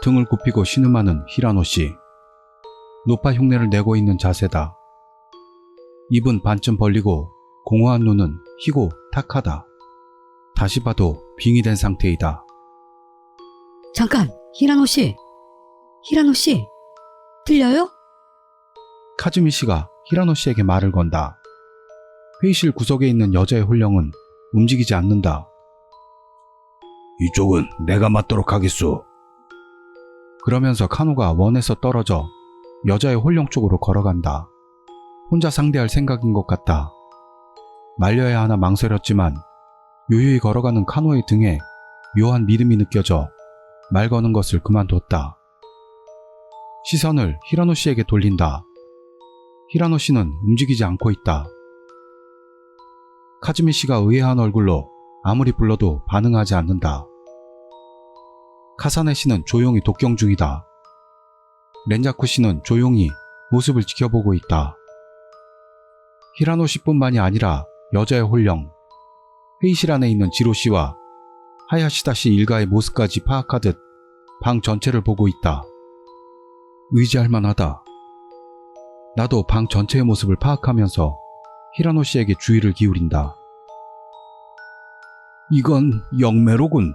등을 굽히고 신음하는 히라노 씨. 노파 흉내를 내고 있는 자세다. 입은 반쯤 벌리고 공허한 눈은 희고 탁하다. 다시 봐도 빙이 된 상태이다. 잠깐, 히라노 씨. 히라노 씨, 들려요? 카즈미 씨가 히라노 씨에게 말을 건다. 회의실 구석에 있는 여자의 홀령은 움직이지 않는다. 이쪽은 내가 맡도록 하겠소. 그러면서 카노가 원에서 떨어져 여자의 홀령 쪽으로 걸어간다. 혼자 상대할 생각인 것 같다. 말려야 하나 망설였지만 유유히 걸어가는 카노의 등에 묘한 믿음이 느껴져 말 거는 것을 그만뒀다. 시선을 히라노 씨에게 돌린다. 히라노 씨는 움직이지 않고 있다. 카즈미 씨가 의아한 얼굴로 아무리 불러도 반응하지 않는다. 카사네 씨는 조용히 독경 중이다. 렌자쿠 씨는 조용히 모습을 지켜보고 있다. 히라노 씨뿐만이 아니라 여자의 홀령, 회의실 안에 있는 지로 씨와 하야시다 씨 일가의 모습까지 파악하듯 방 전체를 보고 있다. 의지할 만하다. 나도 방 전체의 모습을 파악하면서 히라노 씨에게 주의를 기울인다. 이건 영매로군.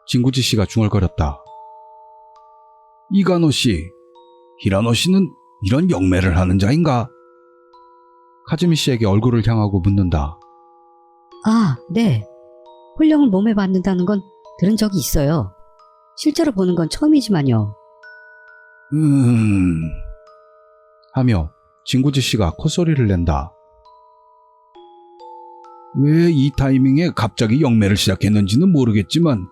진구지 씨가 중얼거렸다. 이가노 씨, 히라노 씨는 이런 영매를 하는 자인가? 카즈미 씨에게 얼굴을 향하고 묻는다. 아, 네. 홀령을 몸에 받는다는 건 들은 적이 있어요. 실제로 보는 건 처음이지만요. 하며 진구지 씨가 콧소리를 낸다. 왜 이 타이밍에 갑자기 영매를 시작했는지는 모르겠지만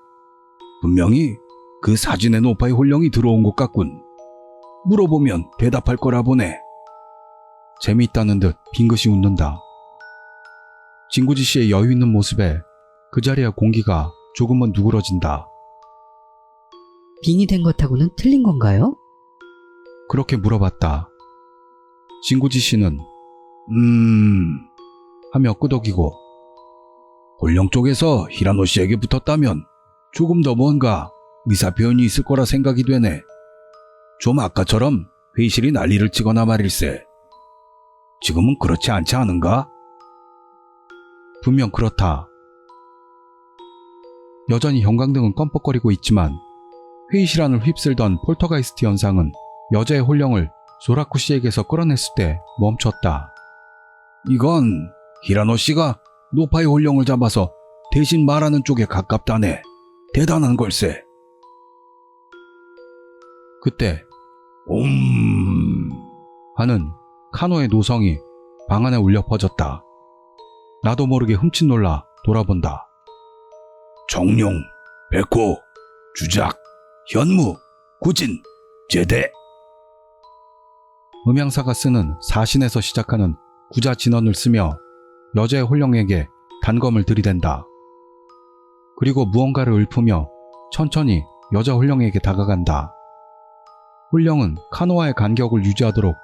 분명히 그 사진의 노파의 홀령이 들어온 것 같군. 물어보면 대답할 거라 보네. 재미있다는 듯 빙긋이 웃는다. 진구지 씨의 여유 있는 모습에 그 자리의 공기가 조금은 누그러진다. 빙이 된 것하고는 틀린 건가요? 그렇게 물어봤다. 진구지 씨는 하며 끄덕이고, 홀령 쪽에서 히라노 씨에게 붙었다면 조금 더 뭔가 의사표현이 있을 거라 생각이 되네. 좀 아까처럼 회의실이 난리를 치거나 말일세. 지금은 그렇지 않지 않은가? 분명 그렇다. 여전히 형광등은 껌뻑거리고 있지만 회의실 안을 휩쓸던 폴터가이스트 현상은 여자의 홀령을 소라쿠 씨에게서 끌어냈을 때 멈췄다. 이건 히라노 씨가 노파의 홀령을 잡아서 대신 말하는 쪽에 가깝다네. 대단한 걸세. 그때 하는 카노의 노성이 방 안에 울려 퍼졌다. 나도 모르게 흠칫 놀라 돌아본다. 정룡, 백호, 주작, 현무, 구진, 제대. 음향사가 쓰는 사신에서 시작하는 구자 진언을 쓰며 여자의 홀령에게 단검을 들이댄다. 그리고 무언가를 읊으며 천천히 여자 홀령에게 다가간다. 홀령은 카노와의 간격을 유지하도록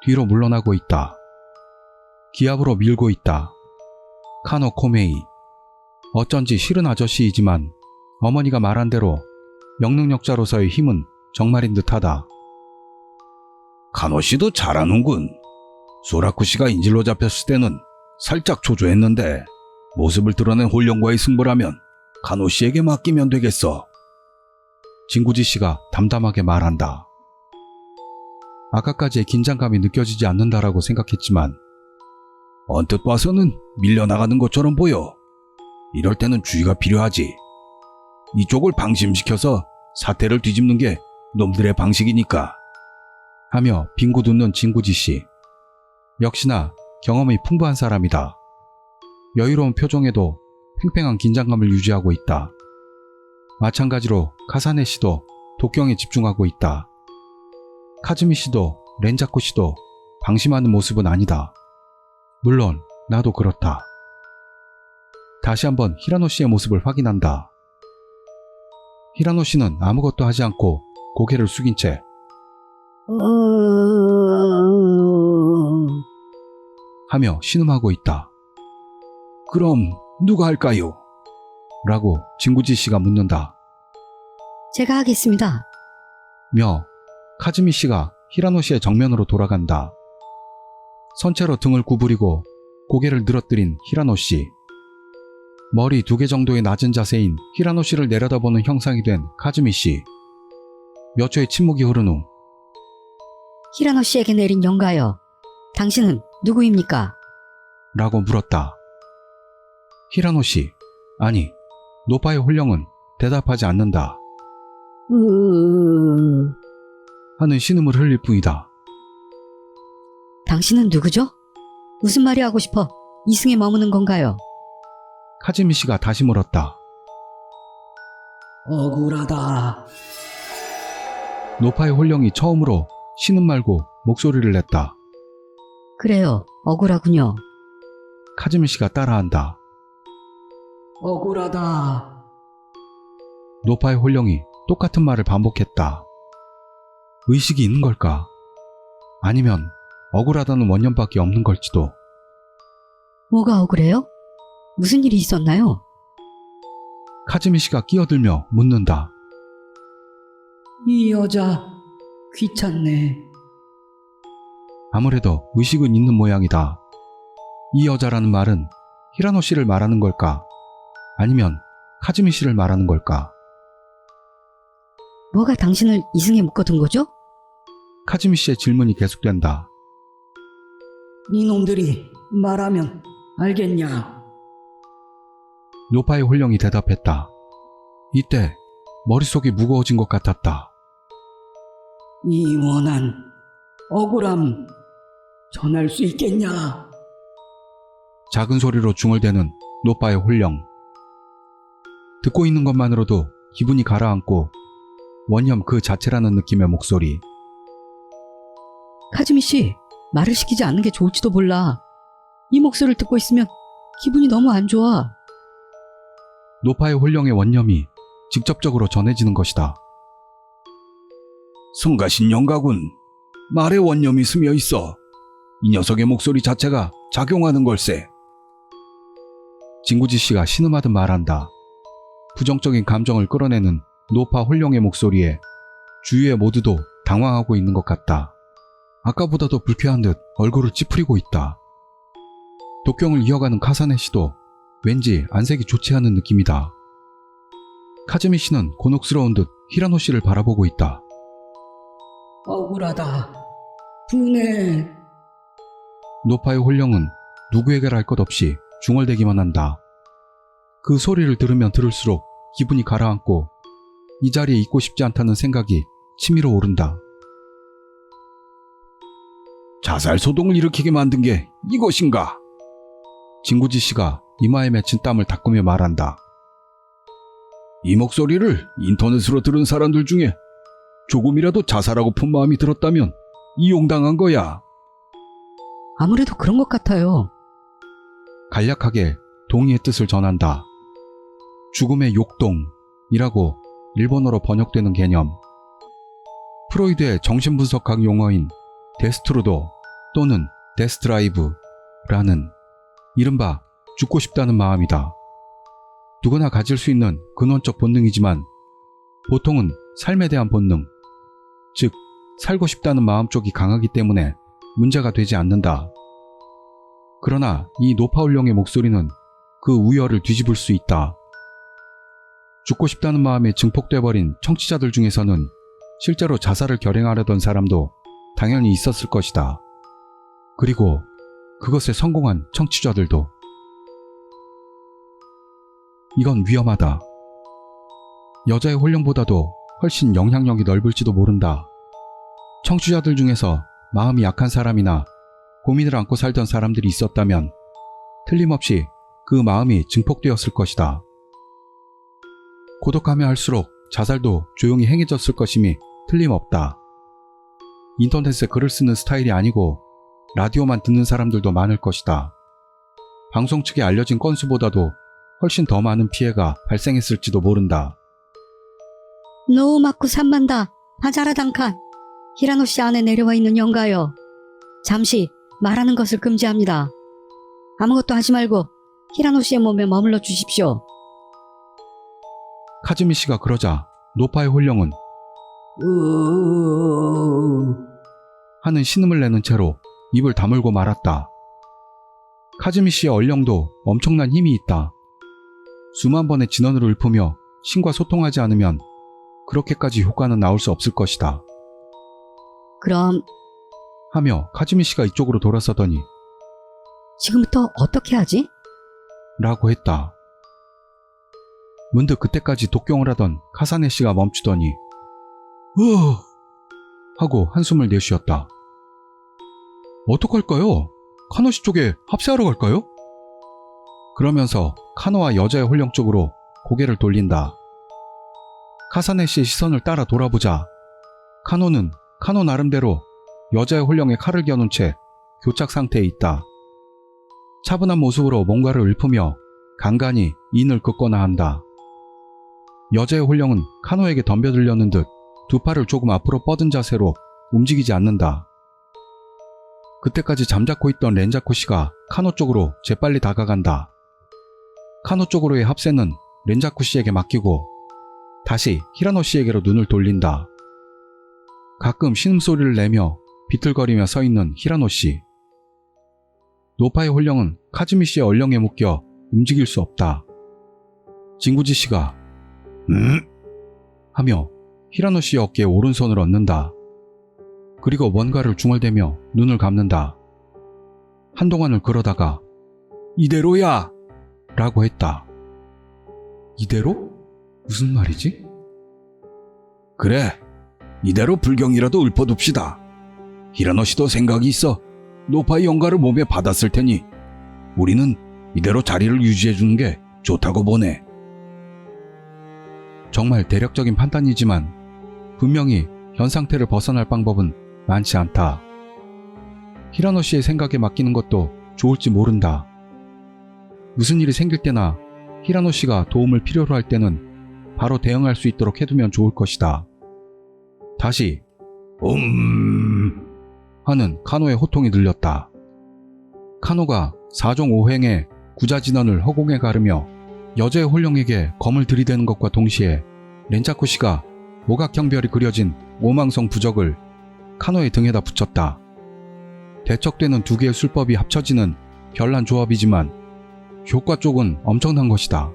뒤로 물러나고 있다. 기압으로 밀고 있다. 카노 코메이. 어쩐지 싫은 아저씨이지만 어머니가 말한 대로 영능력자로서의 힘은 정말인 듯하다. 카노 씨도 잘하는군. 소라쿠 씨가 인질로 잡혔을 때는 살짝 초조했는데 모습을 드러낸 홀령과의 승부라면 카노 씨에게 맡기면 되겠어. 진구지 씨가 담담하게 말한다. 아까까지의 긴장감이 느껴지지 않는다라고 생각했지만 언뜻 봐서는 밀려나가는 것처럼 보여. 이럴 때는 주의가 필요하지. 이쪽을 방심시켜서 사태를 뒤집는 게 놈들의 방식이니까. 하며 빙긋 웃는 진구지 씨. 역시나 경험이 풍부한 사람이다. 여유로운 표정에도 팽팽한 긴장감을 유지하고 있다. 마찬가지로 카사네 씨도 독경에 집중하고 있다. 카즈미 씨도 렌자쿠 씨도 방심하는 모습은 아니다. 물론 나도 그렇다. 다시 한번 히라노 씨의 모습을 확인한다. 히라노 씨는 아무것도 하지 않고 고개를 숙인 채 하며 신음하고 있다. 그럼 누가 할까요? 라고 진구지 씨가 묻는다. 제가 하겠습니다. 며 카즈미 씨가 히라노 씨의 정면으로 돌아간다. 선체로 등을 구부리고 고개를 늘어뜨린 히라노 씨. 머리 2개 정도의 낮은 자세인 히라노 씨를 내려다보는 형상이 된 카즈미 씨. 몇 초의 침묵이 흐른 후 히라노 씨에게 내린 영가요. 당신은 누구입니까? 라고 물었다. 히라노 씨, 아니, 노파의 홀령은 대답하지 않는다. 하는 신음을 흘릴 뿐이다. 당신은 누구죠? 무슨 말이 하고 싶어 이승에 머무는 건가요? 카즈미 씨가 다시 물었다. 억울하다. 노파의 홀령이 처음으로 신음 말고 목소리를 냈다. 그래요. 억울하군요. 카즈미 씨가 따라한다. 억울하다. 노파의 홀령이 똑같은 말을 반복했다. 의식이 있는 걸까? 아니면 억울하다는 원념밖에 없는 걸지도. 뭐가 억울해요? 무슨 일이 있었나요? 카즈미 씨가 끼어들며 묻는다. 이 여자 귀찮네. 아무래도 의식은 있는 모양이다. 이 여자라는 말은 히라노 씨를 말하는 걸까? 아니면 카즈미 씨를 말하는 걸까? 뭐가 당신을 이승에 묶어둔 거죠? 카즈미 씨의 질문이 계속된다. 이놈들이 말하면 알겠냐? 노파의 홀령이 대답했다. 이때 머릿속이 무거워진 것 같았다. 이 원한 억울함 전할 수 있겠냐? 작은 소리로 중얼대는 노파의 홀령. 듣고 있는 것만으로도 기분이 가라앉고 원념 그 자체라는 느낌의 목소리. 카즈미 씨, 말을 시키지 않는 게 좋을지도 몰라. 이 목소리를 듣고 있으면 기분이 너무 안 좋아. 노파의 홀령의 원념이 직접적으로 전해지는 것이다. 성가신 영가군, 말에 원념이 스며 있어. 이 녀석의 목소리 자체가 작용하는 걸세. 진구지 씨가 신음하듯 말한다. 부정적인 감정을 끌어내는 노파 홀령의 목소리에 주위의 모두도 당황하고 있는 것 같다. 아까보다도 불쾌한 듯 얼굴을 찌푸리고 있다. 독경을 이어가는 카사네 씨도 왠지 안색이 좋지 않은 느낌이다. 카즈미 씨는 곤혹스러운 듯 히라노 씨를 바라보고 있다. 억울하다. 분해. 노파의 홀령은 누구에게라 할 것 없이 중얼대기만 한다. 그 소리를 들으면 들을수록 기분이 가라앉고 이 자리에 있고 싶지 않다는 생각이 치밀어 오른다. 자살 소동을 일으키게 만든 게 이것인가? 진구지 씨가 이마에 맺힌 땀을 닦으며 말한다. 이 목소리를 인터넷으로 들은 사람들 중에 조금이라도 자살하고픈 마음이 들었다면 이용당한 거야. 아무래도 그런 것 같아요. 간략하게 동의의 뜻을 전한다. 죽음의 욕동이라고 일본어로 번역되는 개념. 프로이드의 정신분석학 용어인 데스트루도 또는 데스트라이브라는 이른바 죽고 싶다는 마음이다. 누구나 가질 수 있는 근원적 본능이지만 보통은 삶에 대한 본능, 즉 살고 싶다는 마음 쪽이 강하기 때문에 문제가 되지 않는다. 그러나 이 노파울령의 목소리는 그 우열을 뒤집을 수 있다. 죽고 싶다는 마음에 증폭돼버린 청취자들 중에서는 실제로 자살을 결행하려던 사람도 당연히 있었을 것이다. 그리고 그것에 성공한 청취자들도. 이건 위험하다. 여자의 홀령보다도 훨씬 영향력이 넓을지도 모른다. 청취자들 중에서 마음이 약한 사람이나 고민을 안고 살던 사람들이 있었다면 틀림없이 그 마음이 증폭되었을 것이다. 고독하며 할수록 자살도 조용히 행해졌을 것임이 틀림없다. 인터넷에 글을 쓰는 스타일이 아니고 라디오만 듣는 사람들도 많을 것이다. 방송 측에 알려진 건수보다도 훨씬 더 많은 피해가 발생했을지도 모른다. 노우 맞고 산만다. 하자라 단칸. 히라노 씨 안에 내려와 있는 영가요. 잠시 말하는 것을 금지합니다. 아무것도 하지 말고 히라노 씨의 몸에 머물러 주십시오. 카즈미 씨가 그러자 노파의 홀령은 하는 신음을 내는 채로 입을 다물고 말았다. 카즈미 씨의 얼령도 엄청난 힘이 있다. 수만 번의 진원을 읊으며 신과 소통하지 않으면 그렇게까지 효과는 나올 수 없을 것이다. 그럼 하며 카즈미 씨가 이쪽으로 돌아서더니 지금부터 어떻게 하지? 라고 했다. 문득 그때까지 독경을 하던 카사네 씨가 멈추더니 하고 한숨을 내쉬었다. 어떡할까요? 카노 씨 쪽에 합세하러 갈까요? 그러면서 카노와 여자의 홀령 쪽으로 고개를 돌린다. 카사네 씨의 시선을 따라 돌아보자 카노는 카노 나름대로 여자의 홀령에 칼을 겨눈 채 교착 상태에 있다. 차분한 모습으로 뭔가를 읊으며 간간히 인을 긋거나 한다. 여자의 홀령은 카노에게 덤벼들려는 듯 두 팔을 조금 앞으로 뻗은 자세로 움직이지 않는다. 그때까지 잠자코 있던 렌자코 씨가 카노 쪽으로 재빨리 다가간다. 카노 쪽으로의 합세는 렌자코 씨에게 맡기고 다시 히라노 씨에게로 눈을 돌린다. 가끔 신음소리를 내며 비틀거리며 서 있는 히라노 씨. 노파의 홀령은 카즈미 씨의 얼령에 묶여 움직일 수 없다. 진구지 씨가 하며 히라노 씨의 어깨에 오른손을 얹는다. 그리고 뭔가를 중얼대며 눈을 감는다. 한동안을 그러다가 이대로야! 라고 했다. 이대로? 무슨 말이지? 그래, 이대로 불경이라도 읊어둡시다. 히라노 씨도 생각이 있어 노파의 영가를 몸에 받았을 테니 우리는 이대로 자리를 유지해주는 게 좋다고 보네. 정말 대략적인 판단이지만 분명히 현 상태를 벗어날 방법은 많지 않다. 히라노 씨의 생각에 맡기는 것도 좋을지 모른다. 무슨 일이 생길 때나 히라노 씨가 도움을 필요로 할 때는 바로 대응할 수 있도록 해두면 좋을 것이다. 다시 하는 카노의 호통이 들렸다. 카노가 4종 5행의 구자진언을 허공에 가르며 여자의 홀령에게 검을 들이대는 것과 동시에 렌자코 씨가 모각형별이 그려진 오망성 부적을 카노의 등에다 붙였다. 대척되는 두 개의 술법이 합쳐지는 별난 조합이지만 효과 쪽은 엄청난 것이다.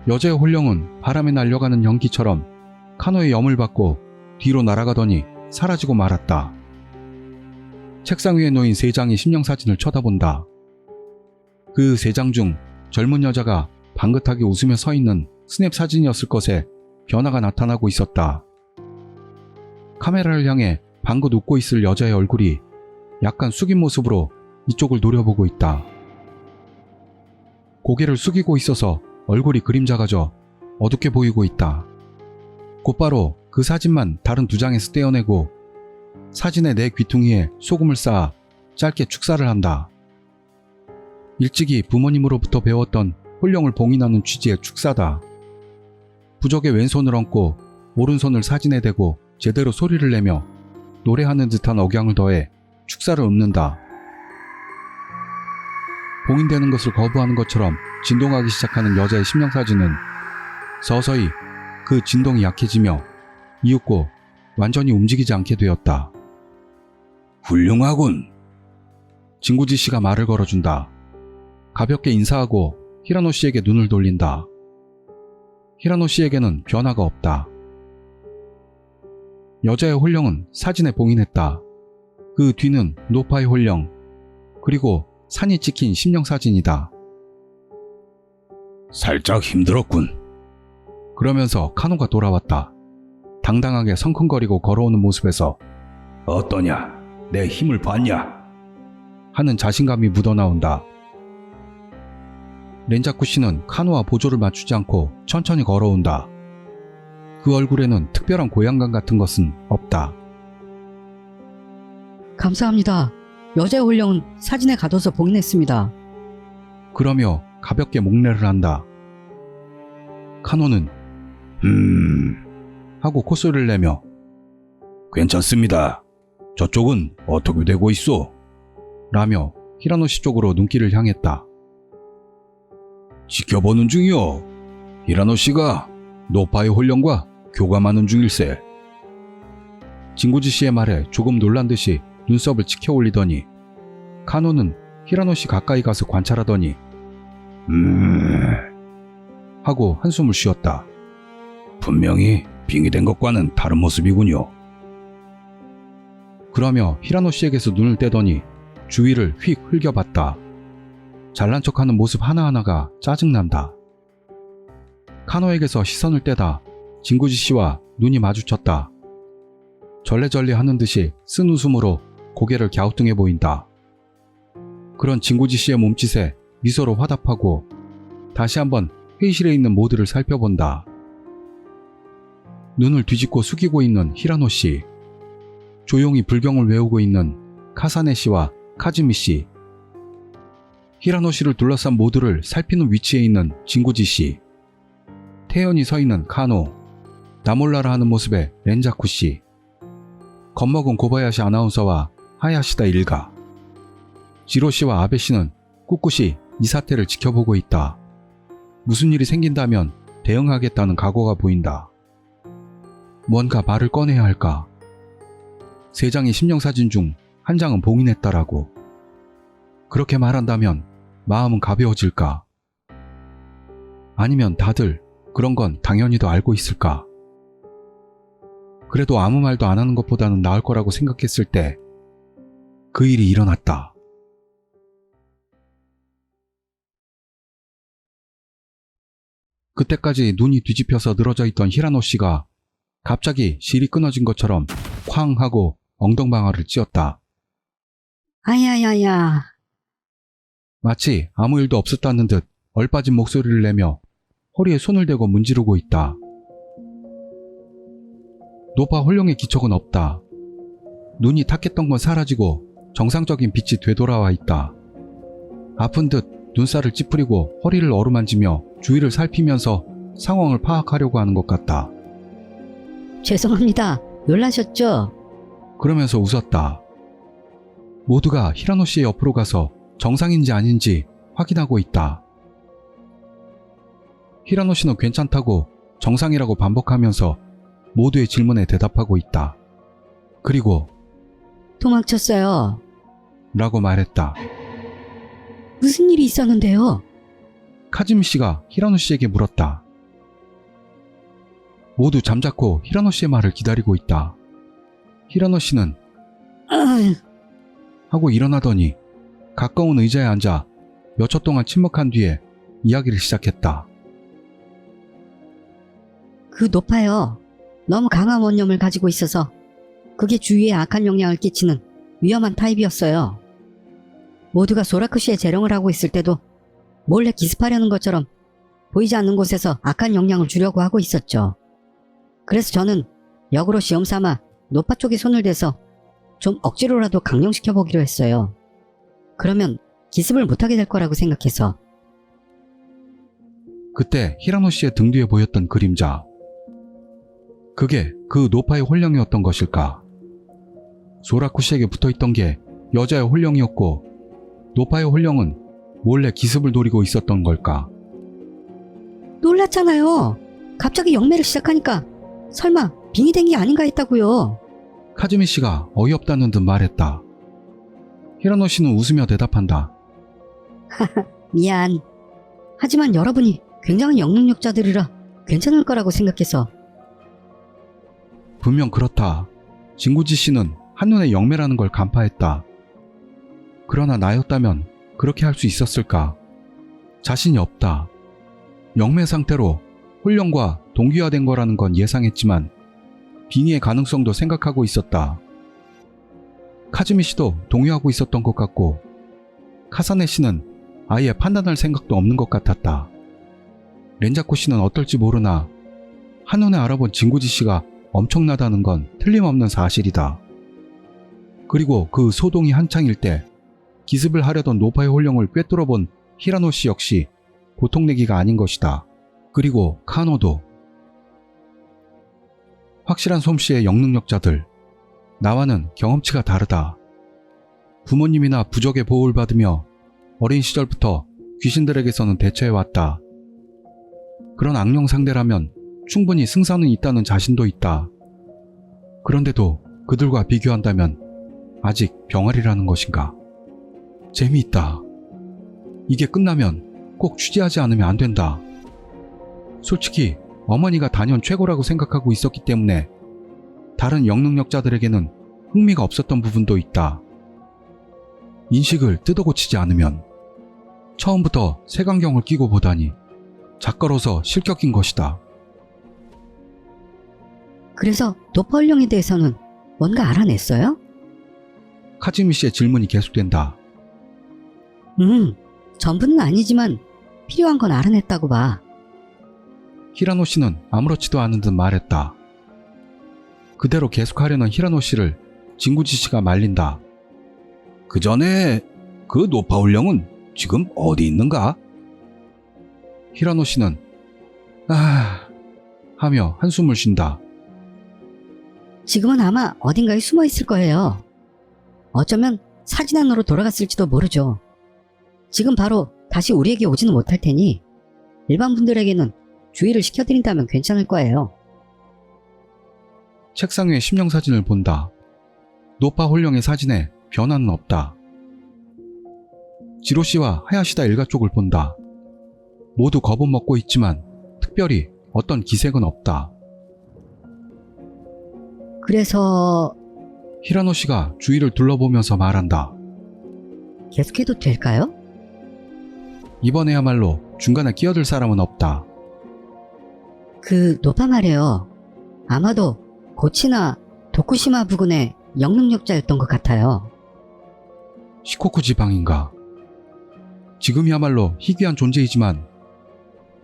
여자의 홀령은 바람에 날려가는 연기처럼 카노의 염을 받고 뒤로 날아가더니 사라지고 말았다. 책상 위에 놓인 3장의 심령사진을 쳐다본다. 그 3장 중 젊은 여자가 방긋하게 웃으며 서 있는 스냅 사진이었을 것에 변화가 나타나고 있었다. 카메라를 향해 방긋 웃고 있을 여자의 얼굴이 약간 숙인 모습으로 이쪽을 노려보고 있다. 고개를 숙이고 있어서 얼굴이 그림자가 져 어둡게 보이고 있다. 곧바로 그 사진만 다른 2장에서 떼어내고 사진의 내 귀퉁이에 소금을 쌓아 짧게 축사를 한다. 일찍이 부모님으로부터 배웠던 홀령을 봉인하는 취지의 축사다. 부적의 왼손을 얹고 오른손을 사진에 대고 제대로 소리를 내며 노래하는 듯한 억양을 더해 축사를 읊는다. 봉인되는 것을 거부하는 것처럼 진동하기 시작하는 여자의 심령사진은 서서히 그 진동이 약해지며 이윽고 완전히 움직이지 않게 되었다. 훌륭하군. 진구지 씨가 말을 걸어준다. 가볍게 인사하고 히라노 씨에게 눈을 돌린다. 히라노 씨에게는 변화가 없다. 여자의 홀령은 사진에 봉인했다. 그 뒤는 노파의 홀령, 그리고 산이 찍힌 심령사진이다. 살짝 힘들었군. 그러면서 카노가 돌아왔다. 당당하게 성큼거리고 걸어오는 모습에서 어떠냐? 내 힘을 봤냐? 하는 자신감이 묻어나온다. 렌자쿠 씨는 카노와 보조를 맞추지 않고 천천히 걸어온다. 그 얼굴에는 특별한 고향감 같은 것은 없다. 감사합니다. 여자의 홀령은 사진에 가둬서 봉인했습니다. 그러며 가볍게 목례를 한다. 카노는 하고 콧소리를 내며 괜찮습니다. 저쪽은 어떻게 되고 있소? 라며 히라노 씨 쪽으로 눈길을 향했다. 지켜보는 중이요. 히라노 씨가 노파의 혼령과 교감하는 중일세. 진구지 씨의 말에 조금 놀란 듯이 눈썹을 치켜 올리더니 카노는 히라노 씨 가까이 가서 관찰하더니 하고 한숨을 쉬었다. 분명히 빙의된 것과는 다른 모습이군요. 그러며 히라노 씨에게서 눈을 떼더니 주위를 휙 흘겨봤다. 잘난 척하는 모습 하나하나가 짜증난다. 카노에게서 시선을 떼다 진구지 씨와 눈이 마주쳤다. 절레절레 하는 듯이 쓴 웃음으로 고개를 갸우뚱해 보인다. 그런 진구지 씨의 몸짓에 미소로 화답하고 다시 한번 회의실에 있는 모두를 살펴본다. 눈을 뒤집고 숙이고 있는 히라노 씨, 조용히 불경을 외우고 있는 카사네 씨와 카즈미 씨, 히라노 씨를 둘러싼 모두를 살피는 위치에 있는 진구지 씨, 태연히 서 있는 카노, 나몰라라 하는 모습의 렌자쿠 씨, 겁먹은 고바야시 아나운서와 하야시다 일가, 지로 씨와 아베 씨는 꿋꿋이 이 사태를 지켜보고 있다. 무슨 일이 생긴다면 대응하겠다는 각오가 보인다. 뭔가 말을 꺼내야 할까? 3장의 심령사진 중 한 장은 봉인했다라고. 그렇게 말한다면 마음은 가벼워질까? 아니면 다들 그런 건 당연히도 알고 있을까? 그래도 아무 말도 안 하는 것보다는 나을 거라고 생각했을 때 그 일이 일어났다. 그때까지 눈이 뒤집혀서 늘어져 있던 히라노 씨가 갑자기 실이 끊어진 것처럼 쾅 하고 엉덩방아를 찧었다. 아야야야. 마치 아무 일도 없었다는 듯 얼빠진 목소리를 내며 허리에 손을 대고 문지르고 있다. 노파 혼령의 기척은 없다. 눈이 탁했던 건 사라지고 정상적인 빛이 되돌아와 있다. 아픈 듯 눈살을 찌푸리고 허리를 어루만지며 주위를 살피면서 상황을 파악하려고 하는 것 같다. 죄송합니다. 놀라셨죠? 그러면서 웃었다. 모두가 히라노 씨의 옆으로 가서 정상인지 아닌지 확인하고 있다. 히라노 씨는 괜찮다고 정상이라고 반복하면서 모두의 질문에 대답하고 있다. 그리고 도망쳤어요. 라고 말했다. 무슨 일이 있었는데요? 카즈미 씨가 히라노 씨에게 물었다. 모두 잠자코 히라노 씨의 말을 기다리고 있다. 히라노 씨는 하고 일어나더니 가까운 의자에 앉아 몇 초 동안 침묵한 뒤에 이야기를 시작했다. 그 노파요. 너무 강한 원념을 가지고 있어서 그게 주위에 악한 영향을 끼치는 위험한 타입이었어요. 모두가 소라쿠 씨의 재롱을 하고 있을 때도 몰래 기습하려는 것처럼 보이지 않는 곳에서 악한 영향을 주려고 하고 있었죠. 그래서 저는 역으로 시험삼아 노파 쪽에 손을 대서 좀 억지로라도 강령시켜보기로 했어요. 그러면 기습을 못하게 될 거라고 생각해서. 그때 히라노 씨의 등 뒤에 보였던 그림자. 그게 그 노파의 혼령이었던 것일까? 소라쿠 씨에게 붙어있던 게 여자의 혼령이었고 노파의 혼령은 몰래 기습을 노리고 있었던 걸까? 놀랐잖아요. 갑자기 영매를 시작하니까 설마 빙의된 게 아닌가 했다고요. 카즈미 씨가 어이없다는 듯 말했다. 히라노 씨는 웃으며 대답한다. 미안. 하지만 여러분이 굉장한 영능력자들이라 괜찮을 거라고 생각해서. 분명 그렇다. 진구지 씨는 한눈에 영매라는 걸 간파했다. 그러나 나였다면 그렇게 할 수 있었을까? 자신이 없다. 영매 상태로 혼령과 동기화된 거라는 건 예상했지만 빙의의 가능성도 생각하고 있었다. 카즈미 씨도 동의하고 있었던 것 같고 카사네 씨는 아예 판단할 생각도 없는 것 같았다. 렌자코 씨는 어떨지 모르나 한눈에 알아본 진구지 씨가 엄청나다는 건 틀림없는 사실이다. 그리고 그 소동이 한창일 때 기습을 하려던 노파의 혼령을 꿰뚫어본 히라노 씨 역시 보통 내기가 아닌 것이다. 그리고 카노도. 확실한 솜씨의 영능력자들. 나와는 경험치가 다르다. 부모님이나 부적의 보호를 받으며 어린 시절부터 귀신들에게서는 대처해왔다. 그런 악령 상대라면 충분히 승산은 있다는 자신도 있다. 그런데도 그들과 비교한다면 아직 병아리라는 것인가? 재미있다. 이게 끝나면 꼭 취재하지 않으면 안 된다. 솔직히 어머니가 단연 최고라고 생각하고 있었기 때문에 다른 영능력자들에게는 흥미가 없었던 부분도 있다. 인식을 뜯어고치지 않으면 처음부터 색안경을 끼고 보다니 작가로서 실격인 것이다. 그래서 노파울령에 대해서는 뭔가 알아냈어요? 카즈미 씨의 질문이 계속된다. 전부는 아니지만 필요한 건 알아냈다고 봐. 히라노 씨는 아무렇지도 않은 듯 말했다. 그대로 계속하려는 히라노 씨를 진구지 씨가 말린다. 그 전에 그 노파울령은 지금 어디 있는가? 히라노 씨는 하며 한숨을 쉰다. 지금은 아마 어딘가에 숨어 있을 거예요. 어쩌면 사진안으로 돌아갔을지도 모르죠. 지금 바로 다시 우리에게 오지는 못할 테니 일반 분들에게는 주의를 시켜드린다면 괜찮을 거예요. 책상 위에 심령사진을 본다. 노파홀령의 사진에 변화는 없다. 지로씨와 하야시다 일가 쪽을 본다. 모두 겁은 먹고 있지만 특별히 어떤 기색은 없다. 그래서 히라노 씨가 주위를 둘러보면서 말한다. 계속해도 될까요? 이번에야말로 중간에 끼어들 사람은 없다. 그 노파 말이에요. 아마도 고치나 도쿠시마 부근의 영능력자였던 것 같아요. 시코쿠 지방인가? 지금이야말로 희귀한 존재이지만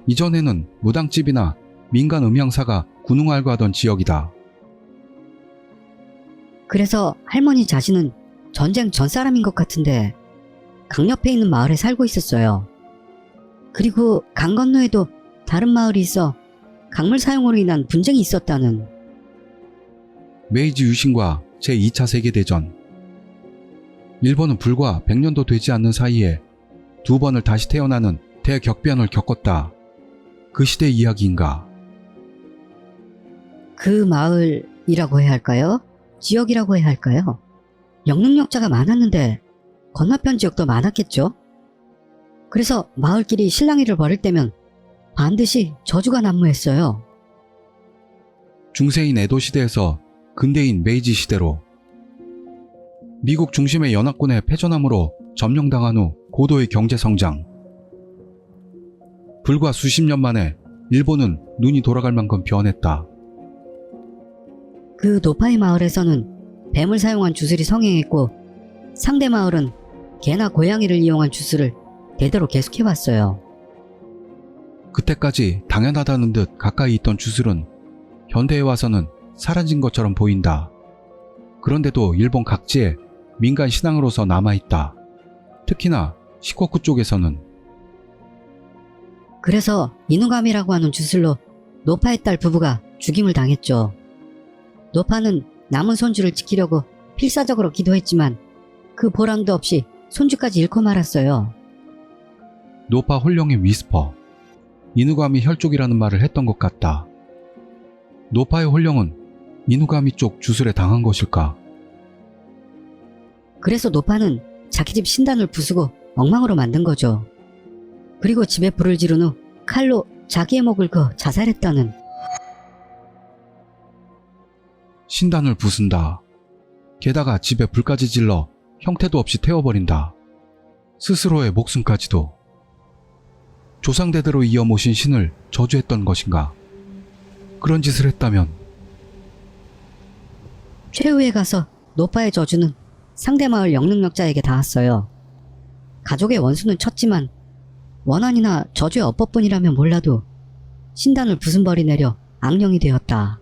이전에는 무당집이나 민간 음향사가 군웅알고하던 지역이다. 그래서 할머니 자신은 전쟁 전 사람인 것 같은데 강 옆에 있는 마을에 살고 있었어요. 그리고 강 건너에도 다른 마을이 있어 강물 사용으로 인한 분쟁이 있었다는. 메이지 유신과 제2차 세계대전. 일본은 불과 100년도 되지 않는 사이에 두 번을 다시 태어나는 대격변을 겪었다. 그 시대 이야기인가? 그 마을이라고 해야 할까요? 지역이라고 해야 할까요? 영능력자가 많았는데 건너편 지역도 많았겠죠? 그래서 마을끼리 실랑이를 벌일 때면 반드시 저주가 난무했어요. 중세인 에도 시대에서 근대인 메이지 시대로 미국 중심의 연합군의 패전함으로 점령당한 후 고도의 경제 성장. 불과 수십 년 만에 일본은 눈이 돌아갈 만큼 변했다. 그 노파의 마을에서는 뱀을 사용한 주술이 성행했고 상대 마을은 개나 고양이를 이용한 주술을 대대로 계속해왔어요. 그때까지 당연하다는 듯 가까이 있던 주술은 현대에 와서는 사라진 것처럼 보인다. 그런데도 일본 각지에 민간 신앙으로서 남아있다. 특히나 시코쿠 쪽에서는. 그래서 이누감이라고 하는 주술로 노파의 딸 부부가 죽임을 당했죠. 노파는 남은 손주를 지키려고 필사적으로 기도했지만 그 보람도 없이 손주까지 잃고 말았어요. 노파 홀령의 위스퍼. 이누가미 혈족이라는 말을 했던 것 같다. 노파의 홀령은 이누가미 쪽 주술에 당한 것일까? 그래서 노파는 자기 집 신단을 부수고 엉망으로 만든 거죠. 그리고 집에 불을 지른 후 칼로 자기의 목을 그어 자살했다는. 신단을 부순다. 게다가 집에 불까지 질러 형태도 없이 태워버린다. 스스로의 목숨까지도. 조상대대로 이어 모신 신을 저주했던 것인가? 그런 짓을 했다면 최후에 가서 노파의 저주는 상대 마을 영능력자에게 닿았어요. 가족의 원수는 쳤지만 원한이나 저주의 어법뿐이라면 몰라도 신단을 부순 벌이 내려 악령이 되었다.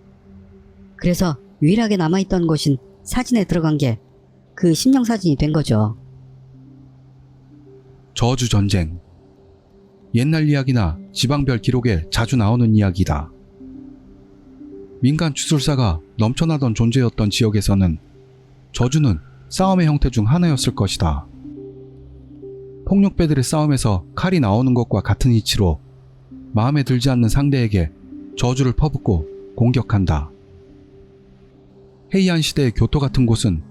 그래서 유일하게 남아있던 것인 사진에 들어간 게 그 심령사진이 된 거죠. 저주 전쟁. 옛날 이야기나 지방별 기록에 자주 나오는 이야기다. 민간 주술사가 넘쳐나던 존재였던 지역에서는 저주는 싸움의 형태 중 하나였을 것이다. 폭력배들의 싸움에서 칼이 나오는 것과 같은 이치로 마음에 들지 않는 상대에게 저주를 퍼붓고 공격한다. 헤이안 시대의 교토 같은 곳은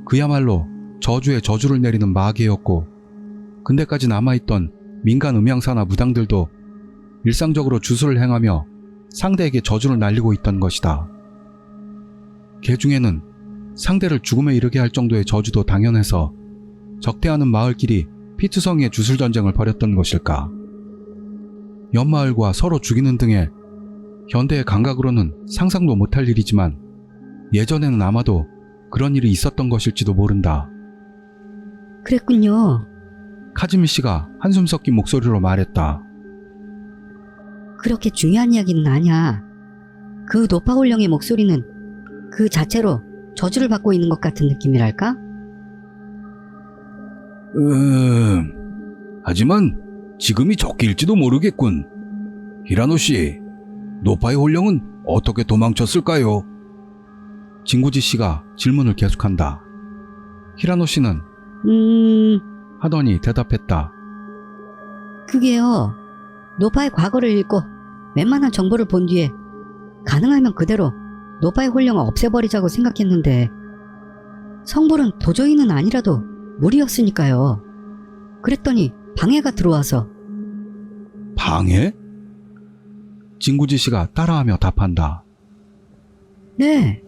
그야말로 저주에 저주를 내리는 마계였고, 근대까지 남아있던 민간 음향사나 무당들도 일상적으로 주술을 행하며 상대에게 저주를 날리고 있던 것이다. 개 중에는 상대를 죽음에 이르게 할 정도의 저주도 당연해서 적대하는 마을끼리 피투성이의 주술 전쟁을 벌였던 것일까. 옆마을과 서로 죽이는 등의 현대의 감각으로는 상상도 못할 일이지만 예전에는 아마도 그런 일이 있었던 것일지도 모른다. 그랬군요. 카즈미 씨가 한숨 섞인 목소리로 말했다. 그렇게 중요한 이야기는 아니야. 그 노파홀령의 목소리는 그 자체로 저주를 받고 있는 것 같은 느낌이랄까? 하지만 지금이 적기일지도 모르겠군. 히라노 씨, 노파의 홀령은 어떻게 도망쳤을까요? 진구지 씨가 질문을 계속한다. 히라노 씨는 하더니 대답했다. 그게요. 노파의 과거를 읽고 웬만한 정보를 본 뒤에 가능하면 그대로 노파의 홀령을 없애버리자고 생각했는데 성불은 도저히는 아니라도 무리였으니까요. 그랬더니 방해가 들어와서. 방해? 진구지 씨가 따라하며 답한다. 네.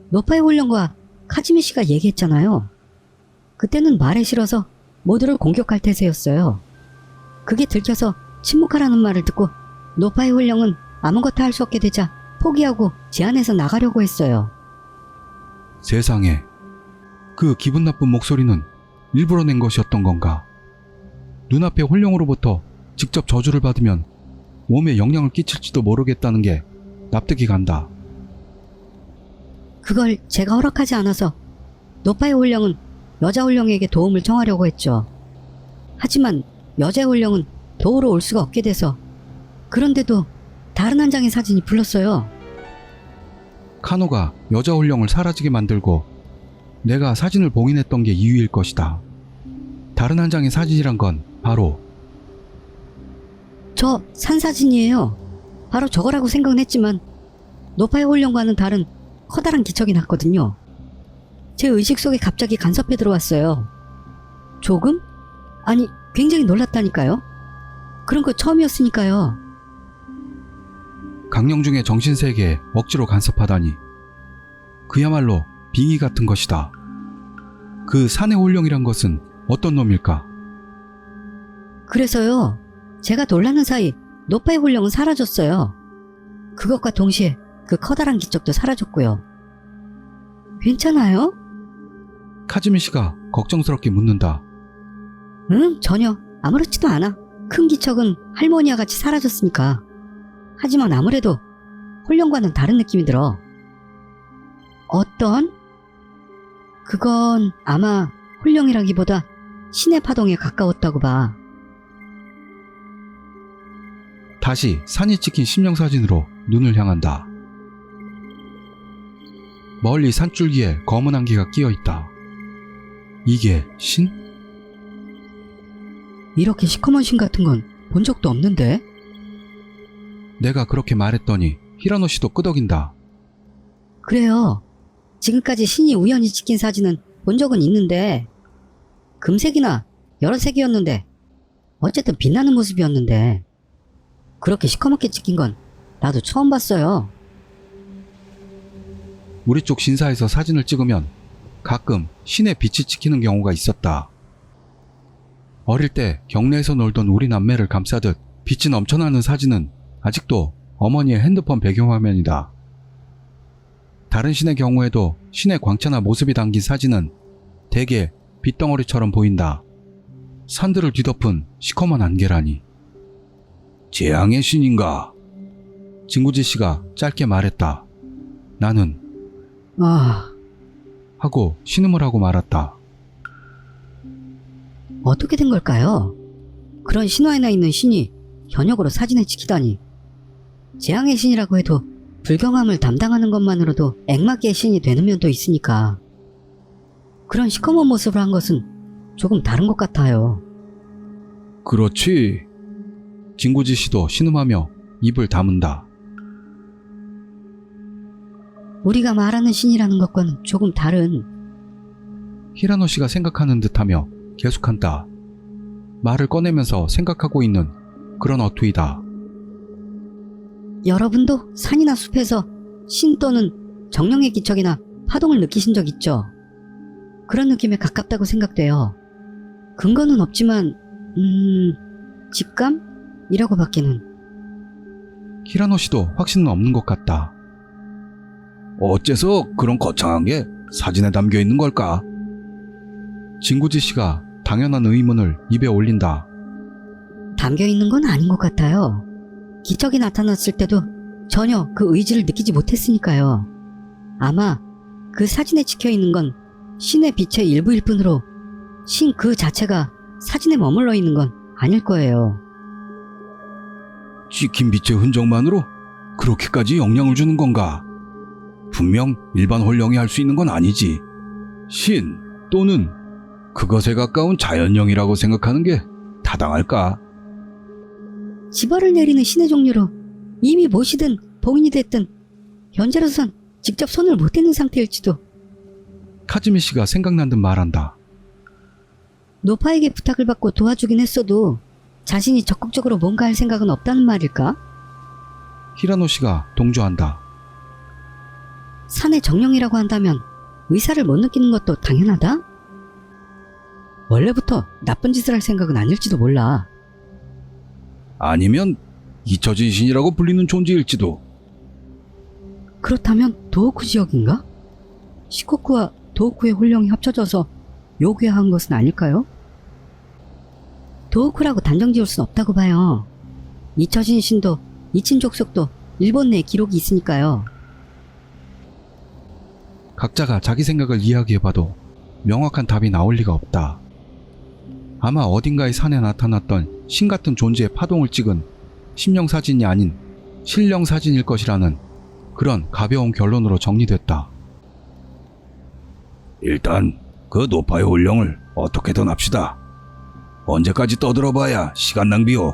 노파의 홀령과 카즈미 씨가 얘기했잖아요. 그때는 말에 실어서 모두를 공격할 태세였어요. 그게 들켜서 침묵하라는 말을 듣고 노파의 홀령은 아무것도 할 수 없게 되자 포기하고 제안해서 나가려고 했어요. 세상에, 그 기분 나쁜 목소리는 일부러 낸 것이었던 건가? 눈앞의 홀령으로부터 직접 저주를 받으면 몸에 영향을 끼칠지도 모르겠다는 게 납득이 간다. 그걸 제가 허락하지 않아서 노파의 홀령은 여자 홀령에게 도움을 청하려고 했죠. 하지만 여자 홀령은 도우러 올 수가 없게 돼서, 그런데도 다른 한 장의 사진이 불렀어요. 카노가 여자 홀령을 사라지게 만들고 내가 사진을 봉인했던 게 이유일 것이다. 다른 한 장의 사진이란 건 바로 저 산사진이에요. 바로 저거라고 생각은 했지만 노파의 홀령과는 다른 커다란 기척이 났거든요. 제 의식 속에 갑자기 간섭해 들어왔어요. 조금? 아니, 굉장히 놀랐다니까요. 그런 거 처음이었으니까요. 강령중의 정신세계에 억지로 간섭하다니, 그야말로 빙의 같은 것이다. 그 산의 홀령이란 것은 어떤 놈일까? 그래서요, 제가 놀라는 사이 노파의 홀령은 사라졌어요. 그것과 동시에 그 커다란 기척도 사라졌고요. 괜찮아요? 카즈미 씨가 걱정스럽게 묻는다. 응, 전혀 아무렇지도 않아. 큰 기척은 할머니와 같이 사라졌으니까. 하지만 아무래도 홀령과는 다른 느낌이 들어. 어떤? 그건 아마 홀령이라기보다 신의 파동에 가까웠다고 봐. 다시 산이 찍힌 심령사진으로 눈을 향한다. 멀리 산줄기에 검은 안개가 끼어있다. 이게 신? 이렇게 시커먼 신 같은 건 본 적도 없는데? 내가 그렇게 말했더니 히라노 씨도 끄덕인다. 그래요. 지금까지 신이 우연히 찍힌 사진은 본 적은 있는데, 금색이나 여러 색이었는데, 어쨌든 빛나는 모습이었는데, 그렇게 시커멓게 찍힌 건 나도 처음 봤어요. 우리 쪽 신사에서 사진을 찍으면 가끔 신의 빛이 찍히는 경우가 있었다. 어릴 때 경내에서 놀던 우리 남매를 감싸듯 빛이 넘쳐나는 사진은 아직도 어머니의 핸드폰 배경화면이다. 다른 신의 경우에도 신의 광채나 모습이 담긴 사진은 대개 빛덩어리처럼 보인다. 산들을 뒤덮은 시커먼 안개라니. 재앙의 신인가? 진구지 씨가 짧게 말했다. 나는 하고 신음을 하고 말았다. 어떻게 된 걸까요? 그런 신화에나 있는 신이 현역으로 사진에 찍히다니. 재앙의 신이라고 해도 불경함을 담당하는 것만으로도 액막계의 신이 되는 면도 있으니까. 그런 시커먼 모습을 한 것은 조금 다른 것 같아요. 그렇지. 진구지 씨도 신음하며 입을 다문다. 우리가 말하는 신이라는 것과는 조금 다른. 히라노 씨가 생각하는 듯하며 계속한다. 말을 꺼내면서 생각하고 있는 그런 어투이다. 여러분도 산이나 숲에서 신 또는 정령의 기척이나 파동을 느끼신 적 있죠? 그런 느낌에 가깝다고 생각돼요. 근거는 없지만 직감이라고 밖에는. 히라노 씨도 확신은 없는 것 같다. 어째서 그런 거창한 게 사진에 담겨 있는 걸까? 진구지 씨가 당연한 의문을 입에 올린다. 담겨 있는 건 아닌 것 같아요. 기척이 나타났을 때도 전혀 그 의지를 느끼지 못했으니까요. 아마 그 사진에 찍혀 있는 건 신의 빛의 일부일 뿐으로 신 그 자체가 사진에 머물러 있는 건 아닐 거예요. 찍힌 빛의 흔적만으로 그렇게까지 영향을 주는 건가? 분명 일반 홀령이 할 수 있는 건 아니지. 신 또는 그것에 가까운 자연령이라고 생각하는 게 타당할까? 지벌을 내리는 신의 종류로 이미 모시든 봉인이 됐든 현재로선 직접 손을 못 대는 상태일지도. 카즈미 씨가 생각난 듯 말한다. 노파에게 부탁을 받고 도와주긴 했어도 자신이 적극적으로 뭔가 할 생각은 없다는 말일까? 히라노 씨가 동조한다. 산의 정령이라고 한다면 의사를 못 느끼는 것도 당연하다? 원래부터 나쁜 짓을 할 생각은 아닐지도 몰라. 아니면 잊혀진 신이라고 불리는 존재일지도. 그렇다면 도호쿠 지역인가? 시코쿠와 도호쿠의 홀령이 합쳐져서 요괴화한 것은 아닐까요? 도호쿠라고 단정 지을 순 없다고 봐요. 잊혀진 신도 이친 족속도 일본 내에 기록이 있으니까요. 각자가 자기 생각을 이야기해봐도 명확한 답이 나올 리가 없다. 아마 어딘가의 산에 나타났던 신 같은 존재의 파동을 찍은 심령 사진이 아닌 신령 사진일 것이라는 그런 가벼운 결론으로 정리됐다. 일단 그 노파의 홀령을 어떻게든 합시다. 언제까지 떠들어봐야 시간 낭비요.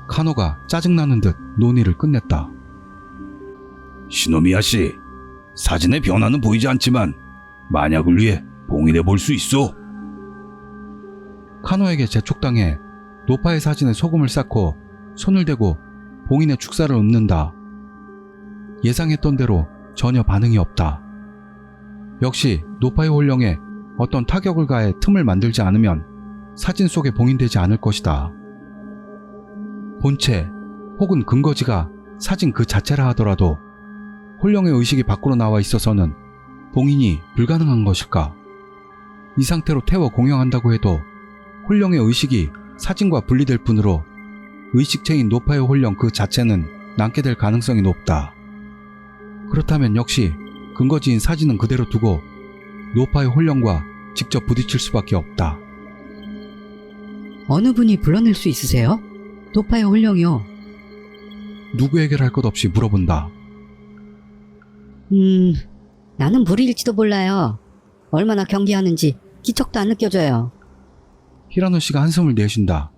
카노가 짜증나는 듯 논의를 끝냈다. 시노미야 씨, 사진의 변화는 보이지 않지만 만약을 위해 봉인해 볼 수 있어. 카노에게 재촉당해 노파의 사진에 소금을 쌓고 손을 대고 봉인의 축사를 읊는다. 예상했던 대로 전혀 반응이 없다. 역시 노파의 홀령에 어떤 타격을 가해 틈을 만들지 않으면 사진 속에 봉인되지 않을 것이다. 본체 혹은 근거지가 사진 그 자체라 하더라도 홀령의 의식이 밖으로 나와 있어서는 봉인이 불가능한 것일까? 이 상태로 태워 공양한다고 해도 홀령의 의식이 사진과 분리될 뿐으로 의식체인 노파의 홀령 그 자체는 남게 될 가능성이 높다. 그렇다면 역시 근거지인 사진은 그대로 두고 노파의 홀령과 직접 부딪힐 수밖에 없다. 어느 분이 불러낼 수 있으세요? 노파의 홀령이요. 누구에게를 할 것 없이 물어본다. 나는 무리일지도 몰라요. 얼마나 경계하는지 기척도 안 느껴져요. 히라노 씨가 한숨을 내쉰다.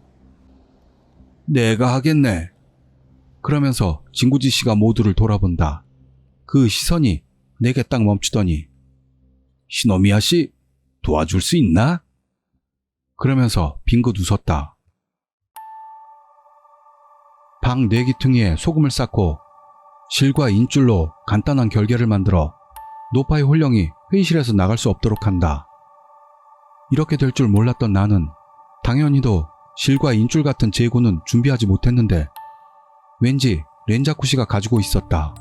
내가 하겠네. 그러면서 진구지 씨가 모두를 돌아본다. 그 시선이 내게 딱 멈추더니 시노미야 씨 도와줄 수 있나? 그러면서 빙긋 웃었다. 방 뇌기퉁이에 소금을 쌓고 실과 인줄로 간단한 결계를 만들어 노파의 홀령이 회의실에서 나갈 수 없도록 한다. 이렇게 될 줄 몰랐던 나는 당연히도 실과 인줄 같은 재고는 준비하지 못했는데 왠지 렌자쿠 씨가 가지고 있었다.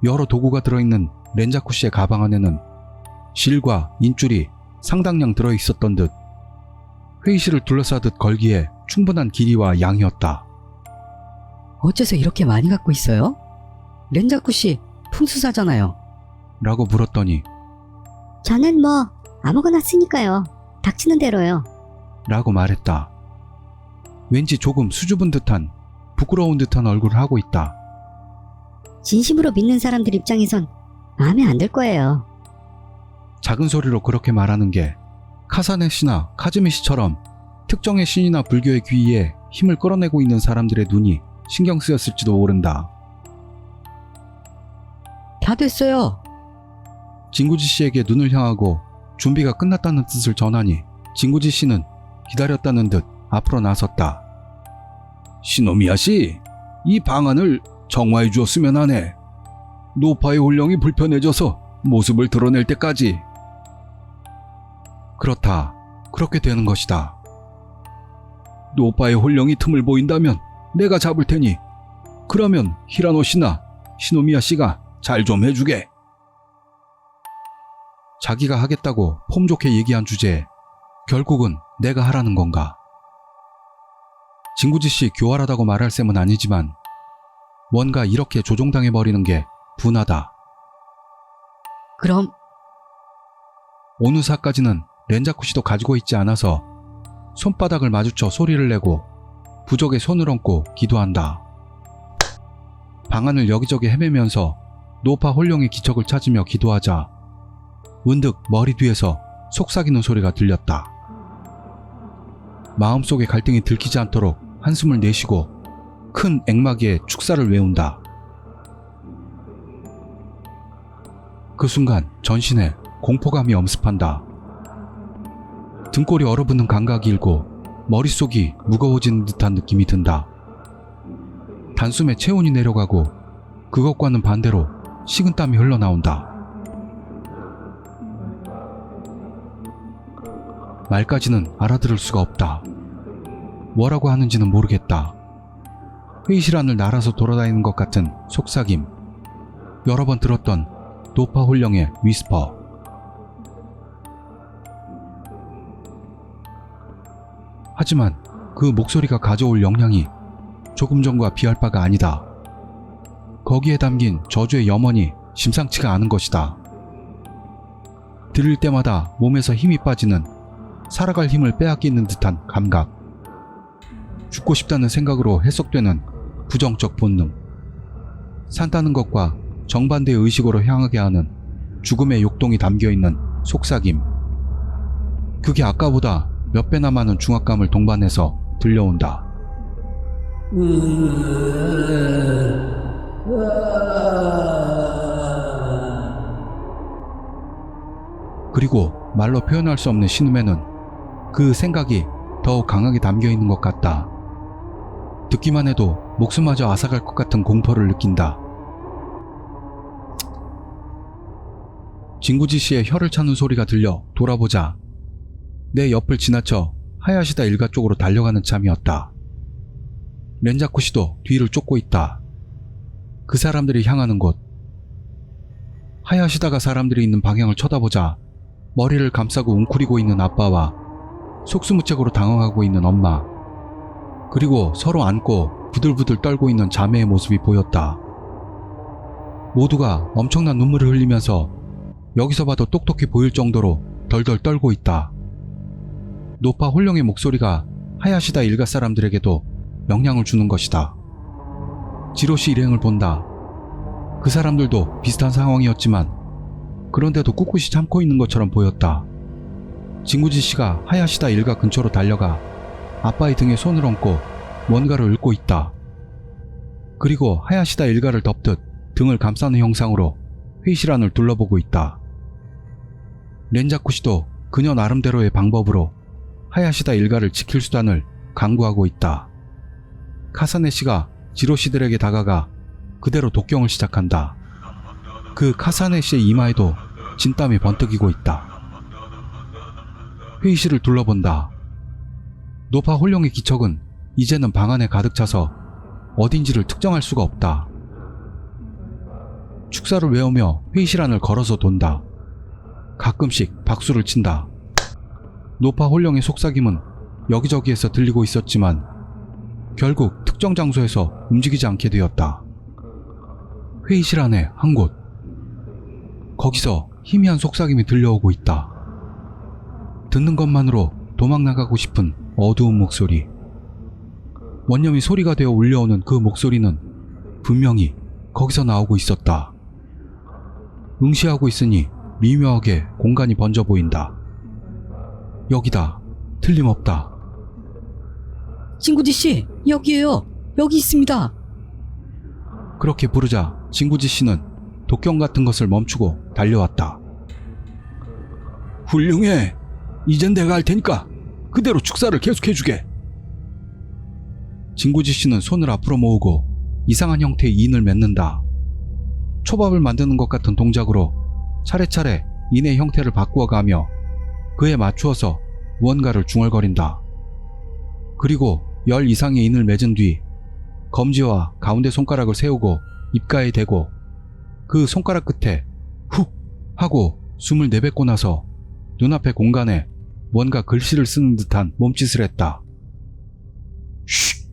여러 도구가 들어있는 렌자쿠 씨의 가방 안에는 실과 인줄이 상당량 들어있었던 듯 회의실을 둘러싸듯 걸기에 충분한 길이와 양이었다. 어째서 이렇게 많이 갖고 있어요? 렌자쿠 씨 풍수사잖아요. 라고 물었더니 저는 뭐 아무거나 쓰니까요. 닥치는 대로요. 라고 말했다. 왠지 조금 수줍은 듯한 부끄러운 듯한 얼굴을 하고 있다. 진심으로 믿는 사람들 입장에선 마음에 안 들 거예요. 작은 소리로 그렇게 말하는 게 카사네 씨나 카즈미 씨처럼 특정의 신이나 불교의 귀의에 힘을 끌어내고 있는 사람들의 눈이 신경 쓰였을지도 모른다. 다 됐어요. 진구지 씨에게 눈을 향하고 준비가 끝났다는 뜻을 전하니 진구지 씨는 기다렸다는 듯 앞으로 나섰다. 시노미야 씨, 이 방안을 정화해 주었으면 하네. 노파의 혼령이 불편해져서 모습을 드러낼 때까지. 그렇다. 그렇게 되는 것이다. 노파의 혼령이 틈을 보인다면 내가 잡을 테니 그러면 히라노 씨나 시노미야 씨가 잘 좀 해주게. 자기가 하겠다고 폼 좋게 얘기한 주제에 결국은 내가 하라는 건가? 진구지 씨 교활하다고 말할 셈은 아니지만 뭔가 이렇게 조종당해버리는 게 분하다. 그럼 오누사까지는 렌자쿠 씨도 가지고 있지 않아서 손바닥을 마주쳐 소리를 내고 부적에 손을 얹고 기도한다. 방안을 여기저기 헤매면서 노파 혼령의 기척을 찾으며 기도하자 문득 머리 뒤에서 속삭이는 소리가 들렸다. 마음속에 갈등이 들키지 않도록 한숨을 내쉬고 큰 앵마기에 축사를 외운다. 그 순간 전신에 공포감이 엄습한다. 등골이 얼어붙는 감각이 일고 머릿속이 무거워지는 듯한 느낌이 든다. 단숨에 체온이 내려가고 그것과는 반대로 식은땀이 흘러나온다. 말까지는 알아들을 수가 없다. 뭐라고 하는지는 모르겠다. 회의실 안을 날아서 돌아다니는 것 같은 속삭임, 여러 번 들었던 노파 혼령의 위스퍼. 하지만 그 목소리가 가져올 영향이 조금 전과 비할 바가 아니다. 거기에 담긴 저주의 염원이 심상치가 않은 것이다. 들릴 때마다 몸에서 힘이 빠지는, 살아갈 힘을 빼앗기는 듯한 감각, 죽고 싶다는 생각으로 해석되는 부정적 본능, 산다는 것과 정반대의 의식으로 향하게 하는 죽음의 욕동이 담겨있는 속삭임, 그게 아까보다 몇 배나 많은 중압감을 동반해서 들려온다. 그리고 말로 표현할 수 없는 신음에는 그 생각이 더욱 강하게 담겨있는 것 같다. 듣기만 해도 목숨마저 앗아갈 것 같은 공포를 느낀다. 진구지 씨의 혀를 차는 소리가 들려 돌아보자 내 옆을 지나쳐 하야시다 일가 쪽으로 달려가는 참이었다. 렌자쿠 씨도 뒤를 쫓고 있다. 그 사람들이 향하는 곳. 하야시다가 사람들이 있는 방향을 쳐다보자 머리를 감싸고 웅크리고 있는 아빠와 속수무책으로 당황하고 있는 엄마, 그리고 서로 안고 부들부들 떨고 있는 자매의 모습이 보였다. 모두가 엄청난 눈물을 흘리면서 여기서 봐도 똑똑히 보일 정도로 덜덜 떨고 있다. 노파 혼령의 목소리가 하야시다 일가 사람들에게도 영향을 주는 것이다. 지로시 일행을 본다. 그 사람들도 비슷한 상황이었지만 그런데도 꿋꿋이 참고 있는 것처럼 보였다. 진구지 씨가 하야시다 일가 근처로 달려가 아빠의 등에 손을 얹고 뭔가를 읊고 있다. 그리고 하야시다 일가를 덮듯 등을 감싸는 형상으로 회의실 안을 둘러보고 있다. 렌자쿠 씨도 그녀 나름대로의 방법으로 하야시다 일가를 지킬 수단을 강구하고 있다. 카사네 씨가 지로 씨들에게 다가가 그대로 독경을 시작한다. 그 카사네 씨의 이마에도 진땀이 번뜩이고 있다. 회의실을 둘러본다. 노파 혼령의 기척은 이제는 방 안에 가득 차서 어딘지를 특정할 수가 없다. 축사를 외우며 회의실 안을 걸어서 돈다. 가끔씩 박수를 친다. 노파 혼령의 속삭임은 여기저기에서 들리고 있었지만 결국 특정 장소에서 움직이지 않게 되었다. 회의실 안에 한 곳. 거기서 희미한 속삭임이 들려오고 있다. 듣는 것만으로 도망나가고 싶은 어두운 목소리. 원념이 소리가 되어 울려오는 그 목소리는 분명히 거기서 나오고 있었다. 응시하고 있으니 미묘하게 공간이 번져 보인다. 여기다. 틀림없다. 진구지 씨, 여기에요. 여기 있습니다. 그렇게 부르자 진구지 씨는 독경 같은 것을 멈추고 달려왔다. 훌륭해. 이젠 내가 할 테니까 그대로 축사를 계속해주게. 진구지 씨는 손을 앞으로 모으고 이상한 형태의 인을 맺는다. 초밥을 만드는 것 같은 동작으로 차례차례 인의 형태를 바꾸어가며 그에 맞추어서 무언가를 중얼거린다. 그리고 10 이상의 인을 맺은 뒤 검지와 가운데 손가락을 세우고 입가에 대고 그 손가락 끝에 훅 하고 숨을 내뱉고 나서 눈앞의 공간에 뭔가 글씨를 쓰는 듯한 몸짓을 했다. 쉿!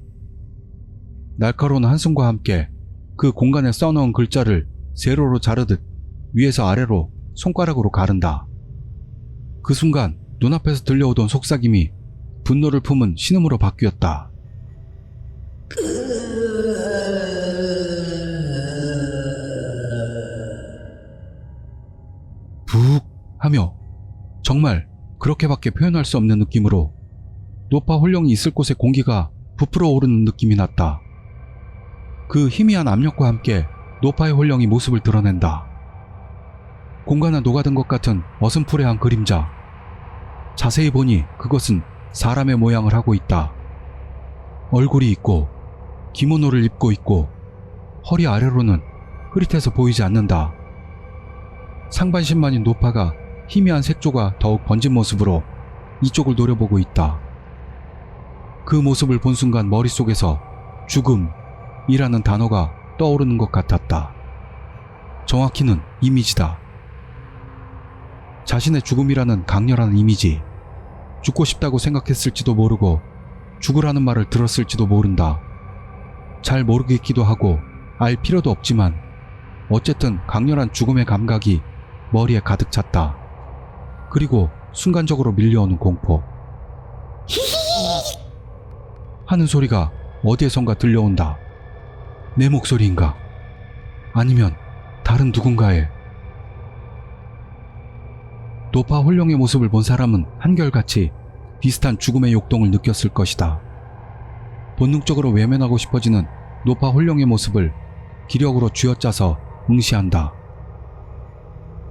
날카로운 한숨과 함께 그 공간에 써놓은 글자를 세로로 자르듯 위에서 아래로 손가락으로 가른다. 그 순간 눈앞에서 들려오던 속삭임이 분노를 품은 신음으로 바뀌었다. 북 하며 정말 그렇게밖에 표현할 수 없는 느낌으로 노파 홀령이 있을 곳의 공기가 부풀어 오르는 느낌이 났다. 그 희미한 압력과 함께 노파의 홀령이 모습을 드러낸다. 공간에 녹아든 것 같은 어슴푸레한 그림자. 자세히 보니 그것은 사람의 모양을 하고 있다. 얼굴이 있고 기모노를 입고 있고 허리 아래로는 흐릿해서 보이지 않는다. 상반신만인 노파가 희미한 색조가 더욱 번진 모습으로 이쪽을 노려보고 있다. 그 모습을 본 순간 머릿속에서 죽음이라는 단어가 떠오르는 것 같았다. 정확히는 이미지다. 자신의 죽음이라는 강렬한 이미지. 죽고 싶다고 생각했을지도 모르고 죽으라는 말을 들었을지도 모른다. 잘 모르겠기도 하고 알 필요도 없지만 어쨌든 강렬한 죽음의 감각이 머리에 가득 찼다. 그리고 순간적으로 밀려오는 공포. 하는 소리가 어디에선가 들려온다. 내 목소리인가? 아니면 다른 누군가의. 노파 홀령의 모습을 본 사람은 한결같이 비슷한 죽음의 욕동을 느꼈을 것이다. 본능적으로 외면하고 싶어지는 노파 홀령의 모습을 기력으로 쥐어짜서 응시한다.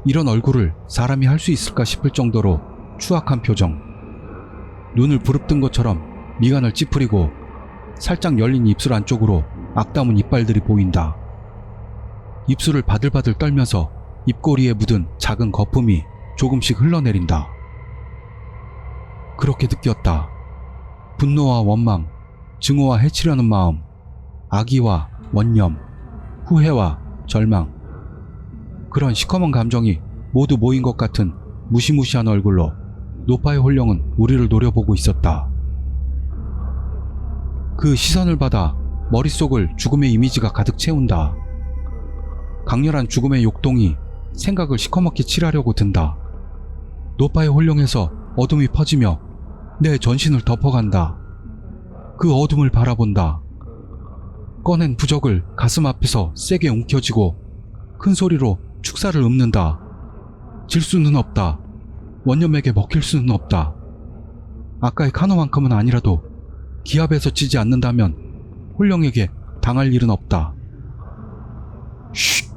이런 얼굴을 사람이 할 수 있을까 싶을 정도로 추악한 표정. 눈을 부릅뜬 것처럼 미간을 찌푸리고 살짝 열린 입술 안쪽으로 악담은 이빨들이 보인다. 입술을 바들바들 떨면서 입꼬리에 묻은 작은 거품이 조금씩 흘러내린다. 그렇게 느꼈다. 분노와 원망, 증오와 해치려는 마음, 악의와 원념, 후회와 절망. 그런 시커먼 감정이 모두 모인 것 같은 무시무시한 얼굴로 노파의 홀령은 우리를 노려보고 있었다. 그 시선을 받아 머릿속을 죽음의 이미지가 가득 채운다. 강렬한 죽음의 욕동이 생각을 시커멓게 칠하려고 든다. 노파의 홀령에서 어둠이 퍼지며 내 전신을 덮어간다. 그 어둠을 바라본다. 꺼낸 부적을 가슴 앞에서 세게 움켜쥐고 큰 소리로 축사를 읊는다. 질 수는 없다. 원념에게 먹힐 수는 없다. 아까의 카노만큼은 아니라도 기압에서 지지 않는다면 홀령에게 당할 일은 없다. 쉿!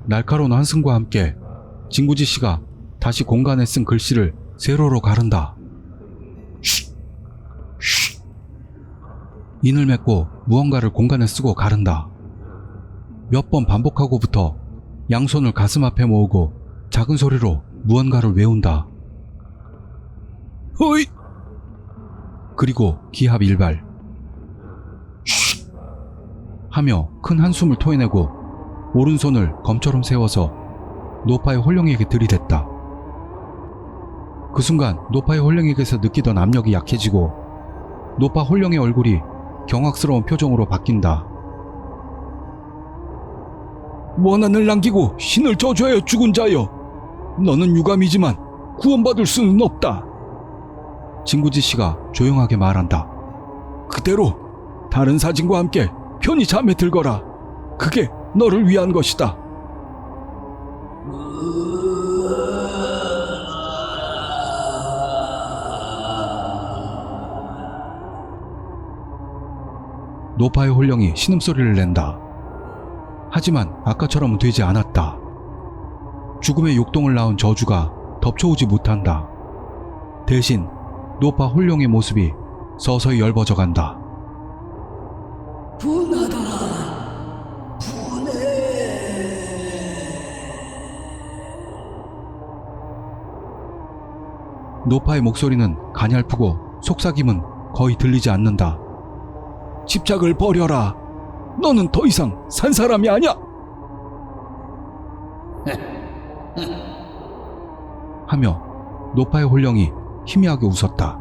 날카로운 한숨과 함께 진구지 씨가 다시 공간에 쓴 글씨를 세로로 가른다. 쉿! 쉿! 인을 맺고 무언가를 공간에 쓰고 가른다. 몇 번 반복하고부터 양손을 가슴 앞에 모으고 작은 소리로 무언가를 외운다. 허이! 그리고 기합 일발. 쉿! 하며 큰 한숨을 토해내고 오른손을 검처럼 세워서 노파의 홀령에게 들이댔다. 그 순간 노파의 홀령에게서 느끼던 압력이 약해지고 노파 홀령의 얼굴이 경악스러운 표정으로 바뀐다. 원한을 남기고 신을 저주하여 죽은 자여, 너는 유감이지만 구원받을 수는 없다. 진구지 씨가 조용하게 말한다. 그대로 다른 사진과 함께 편히 잠에 들거라. 그게 너를 위한 것이다. 노파의 홀령이 신음소리를 낸다. 하지만 아까처럼은 되지 않았다. 죽음의 욕동을 낳은 저주가 덮쳐오지 못한다. 대신 노파 홀령의 모습이 서서히 엷어져 간다. 분하다. 노파의 목소리는 가냘프고 속삭임은 거의 들리지 않는다. 집착을 버려라. 너는 더 이상 산 사람이 아니야. 하며 노파의 홀령이 희미하게 웃었다.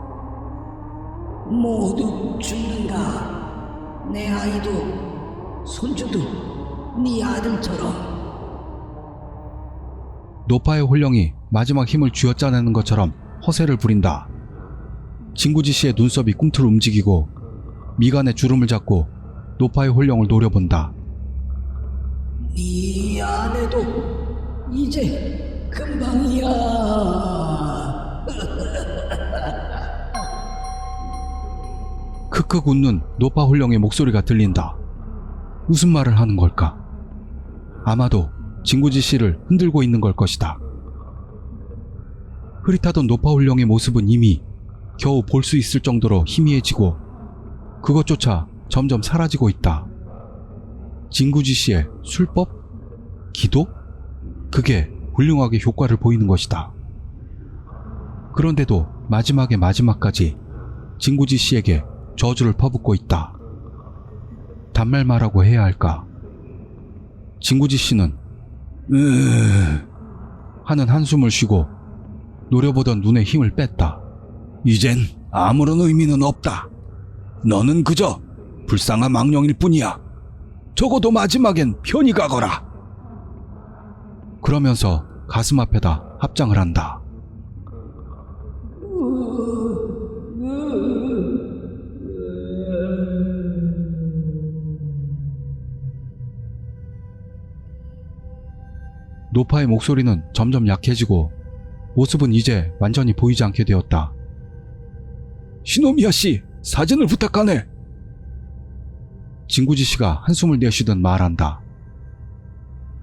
모두 죽는다. 내 아이도 손주도 네 아들처럼. 노파의 홀령이 마지막 힘을 쥐어짜내는 것처럼 허세를 부린다. 진구지 씨의 눈썹이 꿈틀 움직이고 미간에 주름을 잡고 노파의 홀령을 노려본다. 네 아내도 이제 금방이야. 크크 웃는 노파 홀령의 목소리가 들린다. 무슨 말을 하는 걸까? 아마도 진구지 씨를 흔들고 있는 걸 것이다. 흐릿하던 노파 홀령의 모습은 이미 겨우 볼 수 있을 정도로 희미해지고 그것조차 점점 사라지고 있다. 진구지 씨의 술법? 기도? 그게 훌륭하게 효과를 보이는 것이다. 그런데도 마지막의 마지막까지 진구지 씨에게 저주를 퍼붓고 있다. 단말마라고 해야 할까? 진구지 씨는 하는 한숨을 쉬고 노려보던 눈에 힘을 뺐다. 이젠 아무런 의미는 없다. 너는 그저 불쌍한 망령일 뿐이야. 적어도 마지막엔 편히 가거라. 그러면서 가슴 앞에다 합장을 한다. 노파의 목소리는 점점 약해지고 모습은 이제 완전히 보이지 않게 되었다. 시노미야 씨, 사진을 부탁하네. 진구지 씨가 한숨을 내쉬듯 말한다.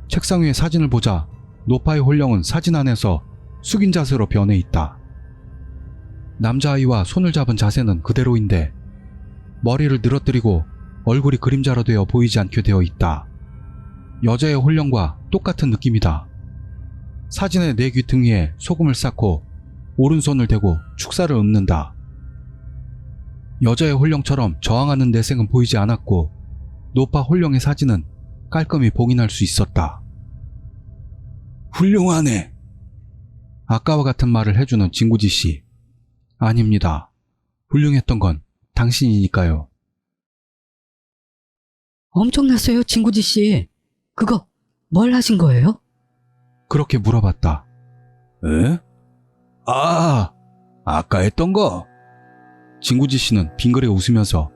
책상 위에 사진을 보자 노파의 홀령은 사진 안에서 숙인 자세로 변해 있다. 남자아이와 손을 잡은 자세는 그대로인데 머리를 늘어뜨리고 얼굴이 그림자로 되어 보이지 않게 되어 있다. 여자의 홀령과 똑같은 느낌이다. 사진의 내 귀퉁이에 소금을 쌓고 오른손을 대고 축사를 읊는다. 여자의 홀령처럼 저항하는 내색은 보이지 않았고 노파 홀령의 사진은 깔끔히 봉인할 수 있었다. 훌륭하네. 아까와 같은 말을 해주는 진구지 씨. 아닙니다. 훌륭했던 건 당신이니까요. 엄청났어요, 진구지 씨. 그거 뭘 하신 거예요? 그렇게 물어봤다. 에? 아까 했던 거? 진구지 씨는 빙그레 웃으면서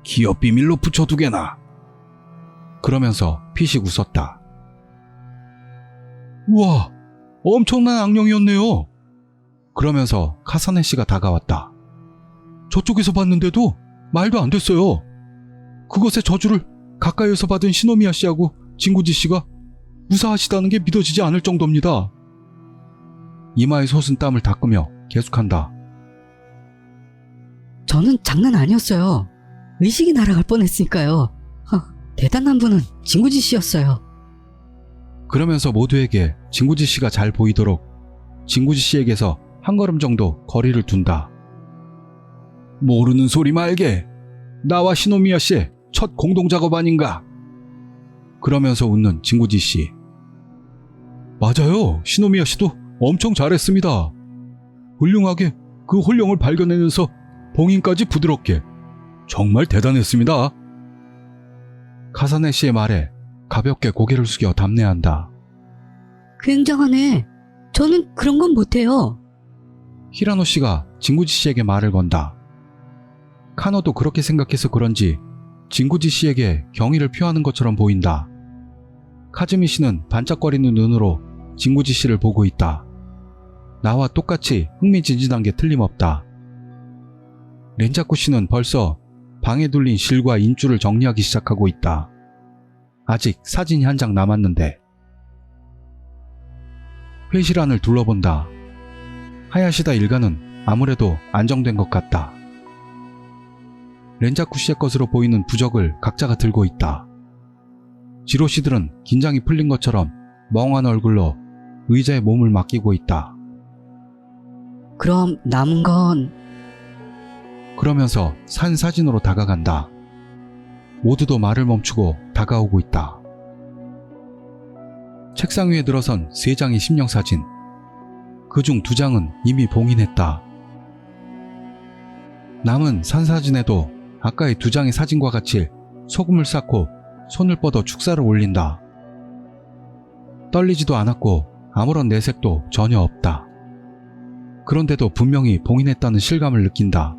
기업 비밀로 붙여두게나. 그러면서 피식 웃었다. 우와, 엄청난 악령이었네요. 그러면서 카사네 씨가 다가왔다. 저쪽에서 봤는데도 말도 안 됐어요. 그것의 저주를 가까이에서 받은 시노미야 씨하고 진구지 씨가 무사하시다는 게 믿어지지 않을 정도입니다. 이마에 솟은 땀을 닦으며 계속한다. 저는 장난 아니었어요. 의식이 날아갈 뻔했으니까요. 대단한 분은 진구지 씨였어요. 그러면서 모두에게 진구지 씨가 잘 보이도록 진구지 씨에게서 한 걸음 정도 거리를 둔다. 모르는 소리 말게. 나와 시노미야 씨의 첫 공동작업 아닌가? 그러면서 웃는 진구지 씨. 맞아요. 시노미야 씨도 엄청 잘했습니다. 훌륭하게 그 홀령을 발견해내서 봉인까지 부드럽게. 정말 대단했습니다. 카사네 씨의 말에 가볍게 고개를 숙여 답례한다. 굉장하네. 저는 그런 건 못해요. 히라노 씨가 진구지 씨에게 말을 건다. 카노도 그렇게 생각해서 그런지 진구지 씨에게 경의를 표하는 것처럼 보인다. 카즈미 씨는 반짝거리는 눈으로 진구지 씨를 보고 있다. 나와 똑같이 흥미진진한 게 틀림없다. 렌자쿠 씨는 벌써 방에 둘린 실과 인줄을 정리하기 시작하고 있다. 아직 사진이 한 장 남았는데. 회실 안을 둘러본다. 하야시다 일가는 아무래도 안정된 것 같다. 렌자쿠 씨의 것으로 보이는 부적을 각자가 들고 있다. 지로 씨들은 긴장이 풀린 것처럼 멍한 얼굴로 의자에 몸을 맡기고 있다. 그럼 남은 건 그러면서 산 사진으로 다가간다. 모두도 말을 멈추고 다가오고 있다. 책상 위에 들어선 3장의 심령사진. 그중 2장은 이미 봉인했다. 남은 산사진에도 아까의 2장의 사진과 같이 소금을 쌓고 손을 뻗어 축사를 올린다. 떨리지도 않았고 아무런 내색도 전혀 없다. 그런데도 분명히 봉인했다는 실감을 느낀다.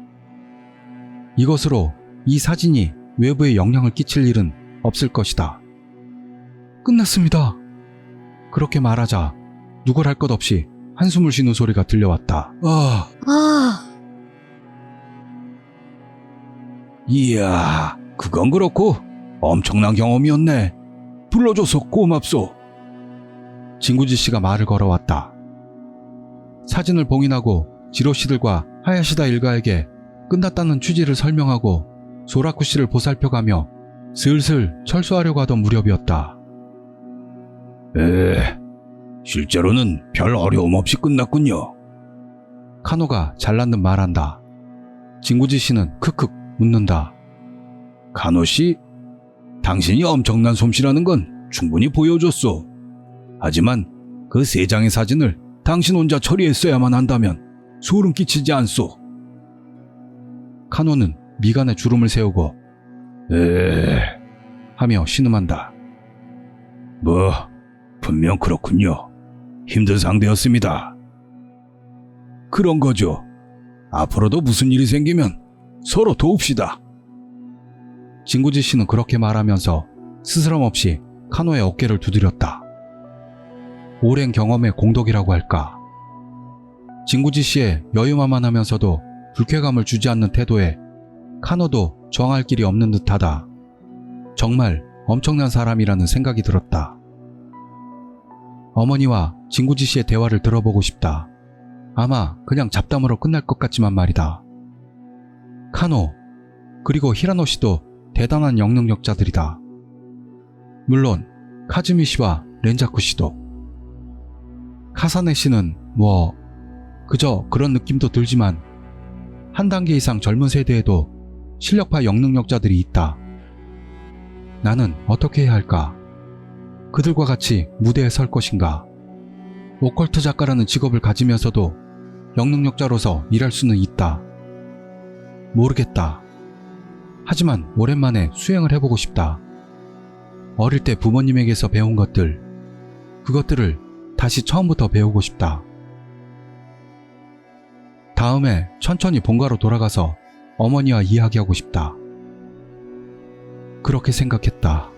이것으로 이 사진이 외부에 영향을 끼칠 일은 없을 것이다. 끝났습니다. 그렇게 말하자 누굴 할 것 없이 한숨을 쉬는 소리가 들려왔다. 이야, 그건 그렇고 엄청난 경험이었네. 불러줘서 고맙소. 진구지 씨가 말을 걸어왔다. 사진을 봉인하고 지로 씨들과 하야시다 일가에게 끝났다는 취지를 설명하고 소라쿠 씨를 보살펴가며 슬슬 철수하려고 하던 무렵이었다. 실제로는 별 어려움 없이 끝났군요. 카노가 잘난 듯 말한다. 진구지 씨는 크크 웃는다. 카노 씨, 당신이 엄청난 솜씨라는 건 충분히 보여줬소. 하지만 그 3장의 사진을 당신 혼자 처리했어야만 한다면 소름 끼치지 않소. 카노는 미간에 주름을 세우고 하며 신음한다. 분명 그렇군요. 힘든 상대였습니다. 그런 거죠. 앞으로도 무슨 일이 생기면 서로 도웁시다. 진구지 씨는 그렇게 말하면서 스스럼 없이 카노의 어깨를 두드렸다. 오랜 경험의 공덕이라고 할까. 진구지 씨의 여유만만하면서도 불쾌감을 주지 않는 태도에 카노도 저항할 길이 없는 듯하다. 정말 엄청난 사람이라는 생각이 들었다. 어머니와 진구지 씨의 대화를 들어보고 싶다. 아마 그냥 잡담으로 끝날 것 같지만 말이다. 카노, 그리고 히라노 씨도 대단한 영능력자들이다. 물론 카즈미 씨와 렌자쿠 씨도. 카사네 씨는 그저 그런 느낌도 들지만 한 단계 이상 젊은 세대에도 실력파 영능력자들이 있다. 나는 어떻게 해야 할까? 그들과 같이 무대에 설 것인가? 오컬트 작가라는 직업을 가지면서도 영능력자로서 일할 수는 있다. 모르겠다. 하지만 오랜만에 수행을 해보고 싶다. 어릴 때 부모님에게서 배운 그것들을 다시 처음부터 배우고 싶다. 다음에 천천히 본가로 돌아가서 어머니와 이야기하고 싶다. 그렇게 생각했다.